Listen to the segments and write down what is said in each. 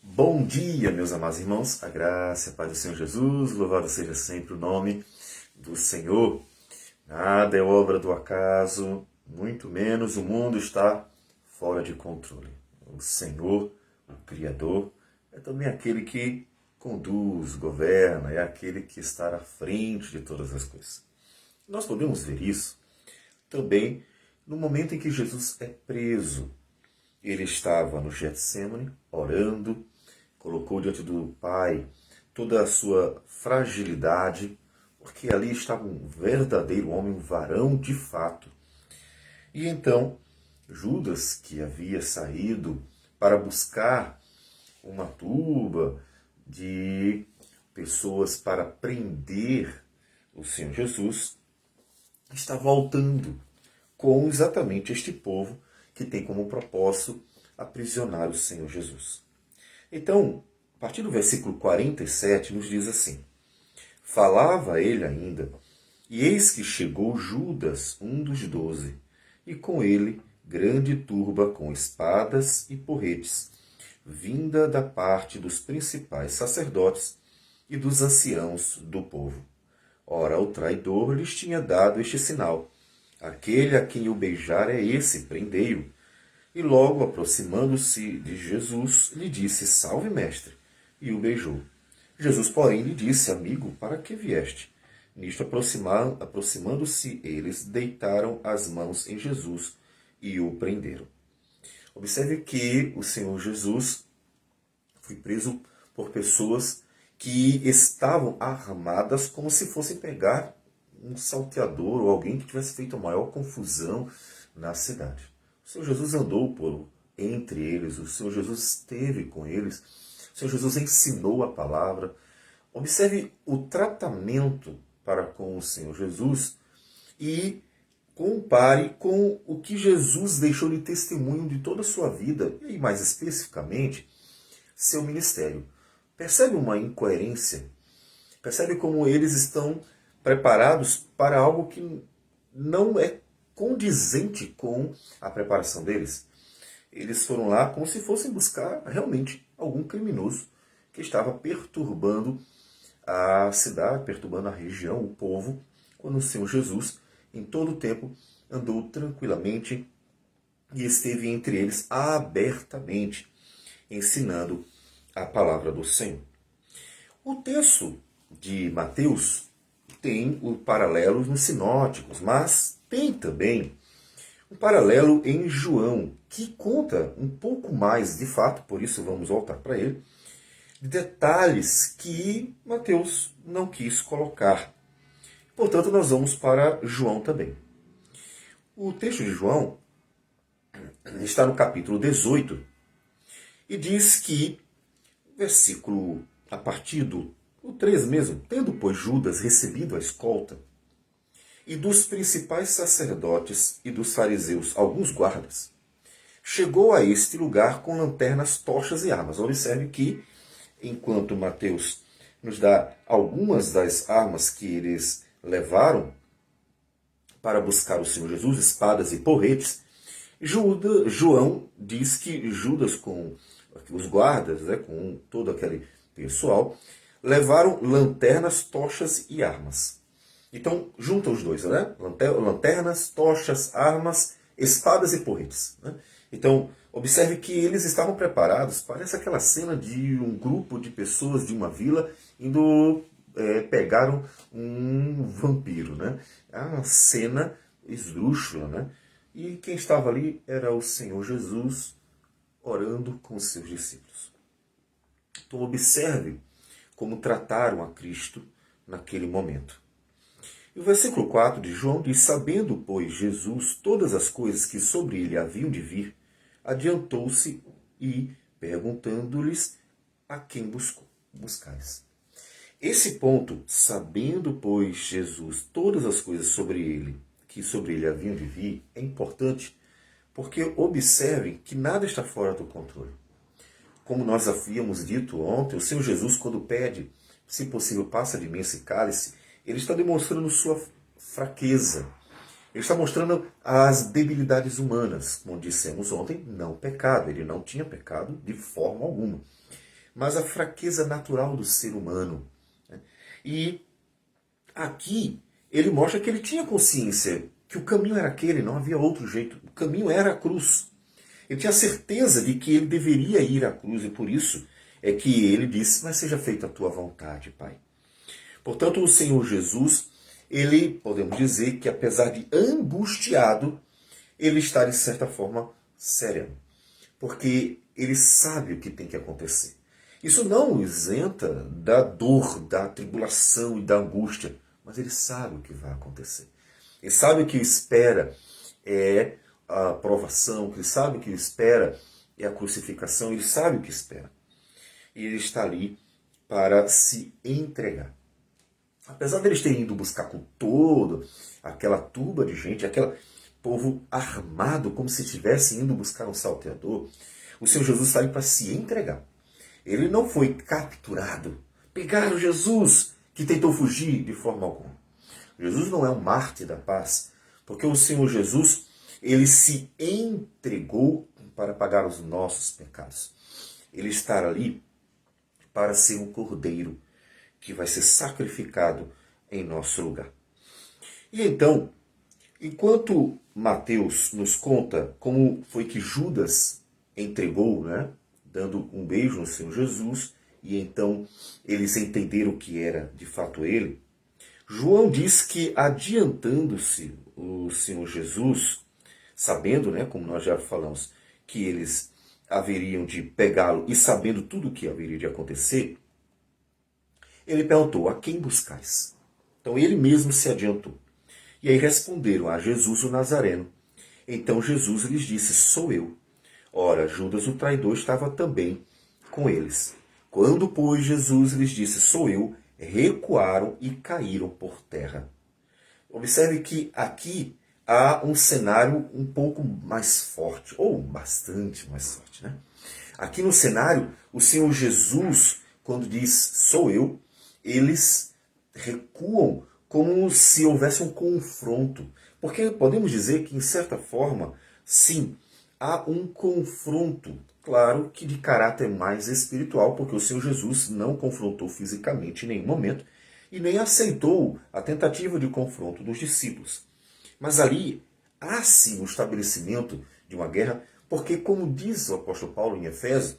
Bom dia, meus amados irmãos, a graça e a paz do Senhor Jesus, louvado seja sempre o nome do Senhor. Nada é obra do acaso, muito menos o mundo está fora de controle. O Senhor, o Criador, é também aquele que conduz, governa, é aquele que está à frente de todas as coisas. Nós podemos ver isso também no momento em que Jesus é preso. Ele estava no Getsêmani, orando, colocou diante do Pai toda a sua fragilidade, porque ali estava um verdadeiro homem, um varão de fato. E então, Judas, que havia saído para buscar uma turba de pessoas para prender o Senhor Jesus, está voltando com exatamente este povo que tem como propósito aprisionar o Senhor Jesus. Então, a partir do versículo 47, nos diz assim: Falava ele ainda, e eis que chegou Judas, um dos 12, e com ele grande turba com espadas e porretes, vinda da parte dos principais sacerdotes e dos anciãos do povo. Ora, o traidor lhes tinha dado este sinal: aquele a quem eu beijar é esse, prendei-o. E logo, aproximando-se de Jesus, lhe disse: Salve, mestre! E o beijou. Jesus, porém, lhe disse: Amigo, para que vieste? Nisto, aproximando-se eles, deitaram as mãos em Jesus e o prenderam. Observe que o Senhor Jesus foi preso por pessoas que estavam armadas como se fossem pegar um salteador ou alguém que tivesse feito a maior confusão na cidade. O Senhor Jesus andou entre eles, o Senhor Jesus esteve com eles, o Senhor Jesus ensinou a palavra. Observe o tratamento para com o Senhor Jesus e compare com o que Jesus deixou de testemunho de toda a sua vida, e mais especificamente, seu ministério. Percebe uma incoerência? Percebe como eles estão preparados para algo que não é condizente com a preparação deles? Eles foram lá como se fossem buscar realmente algum criminoso que estava perturbando a cidade, perturbando a região, o povo, quando o Senhor Jesus, em todo o tempo, andou tranquilamente e esteve entre eles abertamente, ensinando a palavra do Senhor. O texto de Mateus tem o paralelo nos sinóticos, mas tem também um paralelo em João, que conta um pouco mais, de fato, por isso vamos voltar para ele, de detalhes que Mateus não quis colocar. Portanto, nós vamos para João também. O texto de João está no capítulo 18 e diz que, versículo a partir do 3 mesmo, tendo, pois, Judas recebido a escolta, e dos principais sacerdotes e dos fariseus alguns guardas, chegou a este lugar com lanternas, tochas e armas. Observe que, enquanto Mateus nos dá algumas das armas que eles levaram para buscar o Senhor Jesus, espadas e porretes, João diz que Judas, com os guardas, com todo aquele pessoal, levaram lanternas, tochas e armas. Então, junta os dois, né? Lanternas, tochas, armas, espadas e porretes. Né? Então, observe que eles estavam preparados. Parece aquela cena de um grupo de pessoas de uma vila indo pegar um vampiro. Né? É uma cena esdrúxula. Né? E quem estava ali era o Senhor Jesus orando com os seus discípulos. Então, observe como trataram a Cristo naquele momento. E o versículo 4 de João diz: Sabendo, pois, Jesus todas as coisas que sobre ele haviam de vir, adiantou-se e, perguntando-lhes, a quem buscais. Esse ponto, sabendo, pois, Jesus todas as coisas sobre ele, que sobre ele haviam de vir, é importante, porque observem que nada está fora do controle. Como nós havíamos dito ontem, o Senhor Jesus, quando pede, se possível, passa de mim esse cálice, ele está demonstrando sua fraqueza. Ele está mostrando as debilidades humanas. Como dissemos ontem, não pecado. Ele não tinha pecado de forma alguma. mas a fraqueza natural do ser humano. E aqui ele mostra que ele tinha consciência que o caminho era aquele, não havia outro jeito. O caminho era a cruz. Ele tinha certeza de que ele deveria ir à cruz e por isso é que ele disse, mas seja feita a tua vontade, Pai. Portanto, o Senhor Jesus, ele, podemos dizer que apesar de angustiado, ele está de certa forma sereno. Porque ele sabe o que tem que acontecer. Isso não o isenta da dor, da tribulação e da angústia, mas ele sabe o que vai acontecer. Ele sabe o que espera é a provação, ele sabe o que espera é a crucificação, ele sabe o que espera. E ele está ali para se entregar. Apesar deles terem ido buscar com todo aquela turba de gente, aquele povo armado como se estivesse indo buscar um salteador, o Senhor Jesus está ali para se entregar. Ele não foi capturado. Pegaram Jesus, que tentou fugir de forma alguma. Jesus não é um mártir da paz, porque o Senhor Jesus, ele se entregou para pagar os nossos pecados. Ele está ali para ser um cordeiro que vai ser sacrificado em nosso lugar. E então, enquanto Mateus nos conta como foi que Judas entregou, dando um beijo no Senhor Jesus, e então eles entenderam que era de fato ele, João diz que adiantando-se o Senhor Jesus, sabendo, como nós já falamos, que eles haveriam de pegá-lo e sabendo tudo o que haveria de acontecer, ele perguntou, a quem buscais? Então ele mesmo se adiantou. E aí responderam a Jesus o Nazareno. Então Jesus lhes disse, sou eu. Ora, Judas o traidor estava também com eles. Quando, pois, Jesus lhes disse, sou eu, recuaram e caíram por terra. Observe que aqui há um cenário um pouco mais forte, ou bastante mais forte. Aqui no cenário, o Senhor Jesus, quando diz, sou eu, eles recuam como se houvesse um confronto. Porque podemos dizer que, em certa forma, sim, há um confronto, claro que de caráter mais espiritual, porque o Senhor Jesus não confrontou fisicamente em nenhum momento e nem aceitou a tentativa de confronto dos discípulos. Mas ali há sim o estabelecimento de uma guerra, porque, como diz o apóstolo Paulo em Efésios,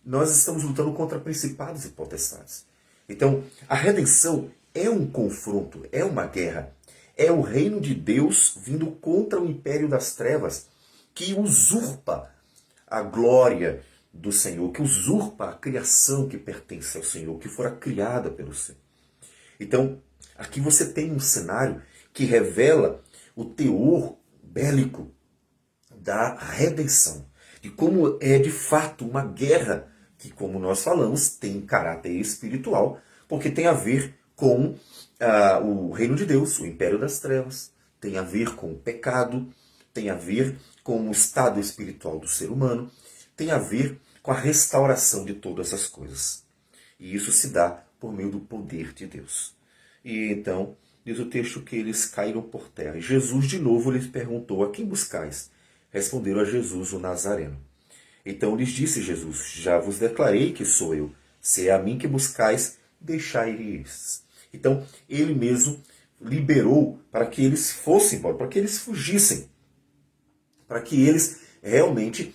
nós estamos lutando contra principados e potestades. Então, a redenção é um confronto, é uma guerra. É o reino de Deus vindo contra o império das trevas, que usurpa a glória do Senhor, que usurpa a criação que pertence ao Senhor, que fora criada pelo Senhor. Então, aqui você tem um cenário que revela o teor bélico da redenção, de como é de fato uma guerra que, como nós falamos, tem caráter espiritual, porque tem a ver com o reino de Deus, o império das trevas, tem a ver com o pecado, tem a ver com o estado espiritual do ser humano, tem a ver com a restauração de todas as coisas. E isso se dá por meio do poder de Deus. E então, diz o texto que eles caíram por terra. E Jesus de novo lhes perguntou, a quem buscais? Responderam a Jesus o Nazareno. Então lhes disse Jesus, já vos declarei que sou eu. Se é a mim que buscais, deixai ir. Então, ele mesmo liberou para que eles fossem embora, para que eles fugissem, para que eles realmente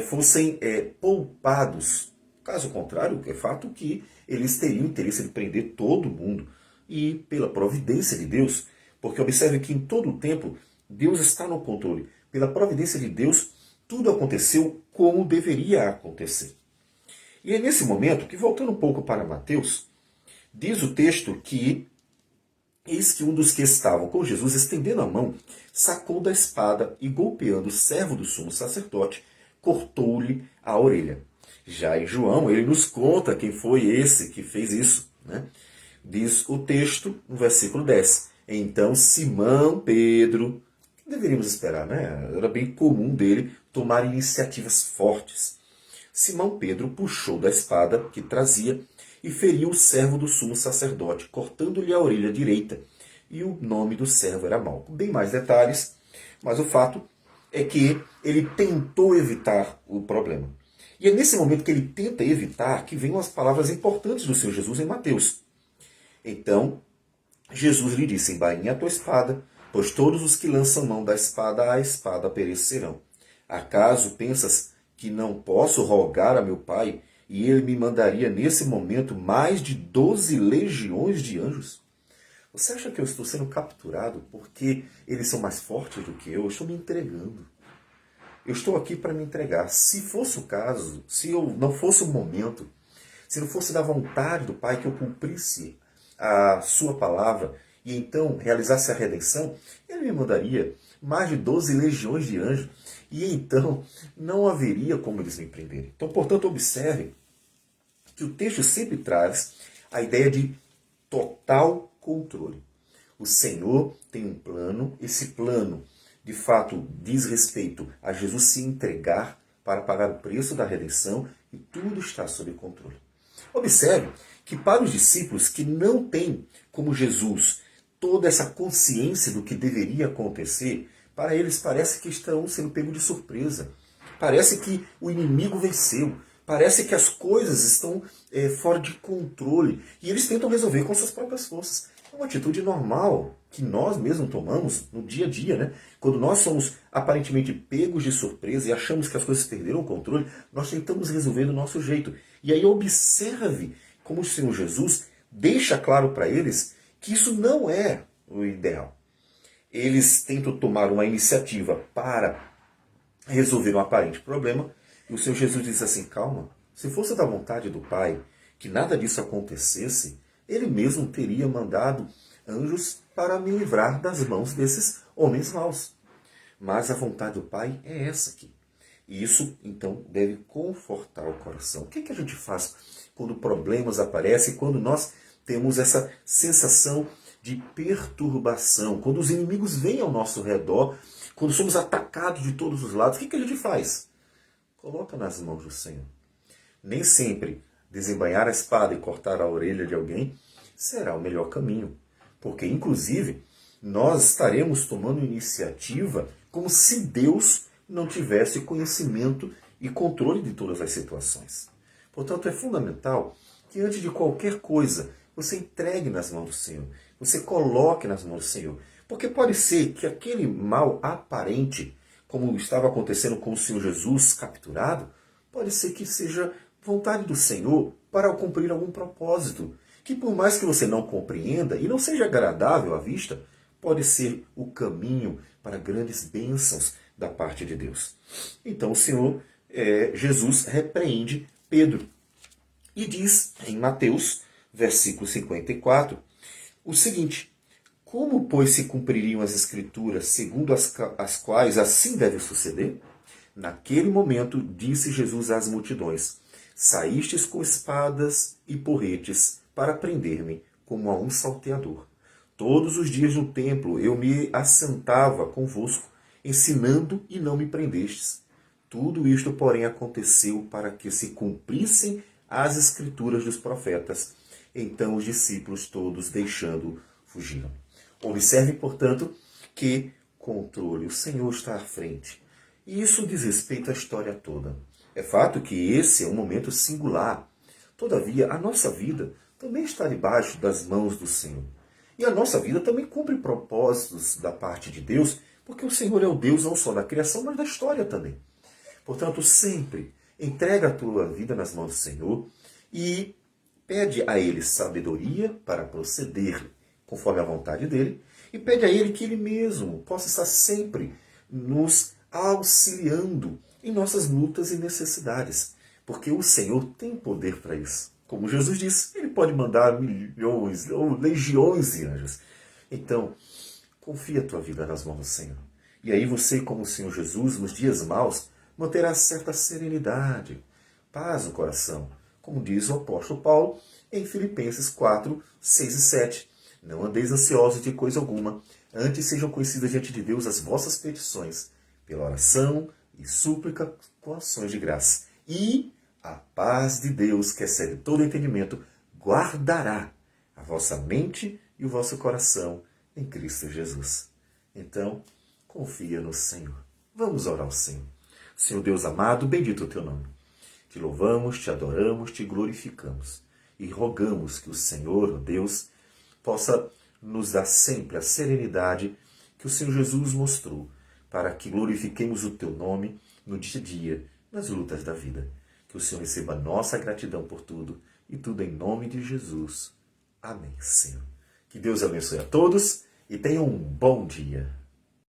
fossem poupados. Caso contrário, é fato que eles teriam interesse de prender todo mundo. E pela providência de Deus, porque observe que em todo o tempo Deus está no controle. Pela providência de Deus, tudo aconteceu como deveria acontecer. E é nesse momento que, voltando um pouco para Mateus, diz o texto que eis que um dos que estavam com Jesus, estendendo a mão, sacou da espada e, golpeando o servo do sumo sacerdote, cortou-lhe a orelha. Já em João, ele nos conta quem foi esse que fez isso. Diz o texto, no versículo 10. Então Simão Pedro, que deveríamos esperar, era bem comum dele tomar iniciativas fortes. Simão Pedro puxou da espada que trazia e feriu o servo do sumo sacerdote, cortando-lhe a orelha direita. E o nome do servo era Malco. Bem mais detalhes, mas o fato é que ele tentou evitar o problema. E é nesse momento que ele tenta evitar que venham as palavras importantes do Senhor Jesus em Mateus. Então, Jesus lhe disse: embainha a tua espada, pois todos os que lançam mão da espada, a espada perecerão. Acaso pensas que não posso rogar a meu Pai, e ele me mandaria nesse momento mais de 12 legiões de anjos? Você acha que eu estou sendo capturado porque eles são mais fortes do que eu? Eu estou me entregando. Eu estou aqui para me entregar. Se fosse o caso, se eu não fosse o momento, se não fosse da vontade do Pai que eu cumprisse a sua palavra e então realizasse a redenção, ele me mandaria mais de 12 legiões de anjos e então não haveria como eles me prenderem. Então, portanto, observe que o texto sempre traz a ideia de total controle. O Senhor tem um plano, esse plano de fato diz respeito a Jesus se entregar para pagar o preço da redenção e tudo está sob controle. Observe que para os discípulos que não têm, como Jesus, toda essa consciência do que deveria acontecer, para eles parece que estão sendo pegos de surpresa. Parece que o inimigo venceu. Parece que as coisas estão fora de controle. E eles tentam resolver com suas próprias forças. É uma atitude normal que nós mesmos tomamos no dia a dia, né? Quando nós somos aparentemente pegos de surpresa e achamos que as coisas perderam o controle, nós tentamos resolver do nosso jeito. E aí observe como o Senhor Jesus deixa claro para eles que isso não é o ideal. Eles tentam tomar uma iniciativa para resolver um aparente problema, e o Senhor Jesus diz assim: calma, se fosse da vontade do Pai que nada disso acontecesse, ele mesmo teria mandado anjos para me livrar das mãos desses homens maus. Mas a vontade do Pai é essa aqui. E isso, então, deve confortar o coração. O que a gente faz quando problemas aparecem, quando nós temos essa sensação de perturbação, quando os inimigos vêm ao nosso redor, quando somos atacados de todos os lados? O que a gente faz? Coloca nas mãos do Senhor. Nem sempre desembainhar a espada e cortar a orelha de alguém será o melhor caminho. Porque, inclusive, nós estaremos tomando iniciativa como se Deus não tivesse conhecimento e controle de todas as situações. Portanto, é fundamental que antes de qualquer coisa, você entregue nas mãos do Senhor. Você coloque nas mãos do Senhor. Porque pode ser que aquele mal aparente, como estava acontecendo com o Senhor Jesus capturado, pode ser que seja vontade do Senhor para cumprir algum propósito, que por mais que você não compreenda e não seja agradável à vista, pode ser o caminho para grandes bênçãos da parte de Deus. Então o Senhor Jesus repreende Pedro e diz em Mateus, versículo 54, o seguinte: como, pois, se cumpririam as Escrituras segundo as quais assim deve suceder? Naquele momento disse Jesus às multidões: saístes com espadas e porretes para prender-me como a um salteador. Todos os dias no templo eu me assentava convosco, ensinando e não me prendestes. Tudo isto, porém, aconteceu para que se cumprissem as Escrituras dos profetas. Então os discípulos todos, deixando, fugiram. Observe, portanto, que controle, o Senhor está à frente. E isso diz respeito à história toda. É fato que esse é um momento singular. Todavia, a nossa vida também está debaixo das mãos do Senhor. E a nossa vida também cumpre propósitos da parte de Deus, porque o Senhor é o Deus não só da criação, mas da história também. Portanto, sempre entrega a tua vida nas mãos do Senhor e pede a Ele sabedoria para proceder conforme a vontade dEle, e pede a Ele que Ele mesmo possa estar sempre nos auxiliando em nossas lutas e necessidades, porque o Senhor tem poder para isso. Como Jesus disse, Ele pode mandar milhões ou legiões de anjos. Então, confia a tua vida nas mãos do Senhor. E aí você, como o Senhor Jesus, nos dias maus, manterá certa serenidade, paz no coração, como diz o apóstolo Paulo em Filipenses 4, 6 e 7. Não andeis ansiosos de coisa alguma, antes sejam conhecidas diante de Deus as vossas petições, pela oração e súplica com ações de graça. E a paz de Deus, que excede todo entendimento, guardará a vossa mente e o vosso coração em Cristo Jesus. Então, confia no Senhor. Vamos orar ao Senhor. Senhor Deus amado, bendito o teu nome. Te louvamos, te adoramos, te glorificamos e rogamos que o Senhor, ó Deus, possa nos dar sempre a serenidade que o Senhor Jesus mostrou, para que glorifiquemos o Teu nome no dia a dia, nas lutas da vida. Que o Senhor receba a nossa gratidão por tudo, e tudo em nome de Jesus. Amém, Senhor. Que Deus abençoe a todos e tenham um bom dia.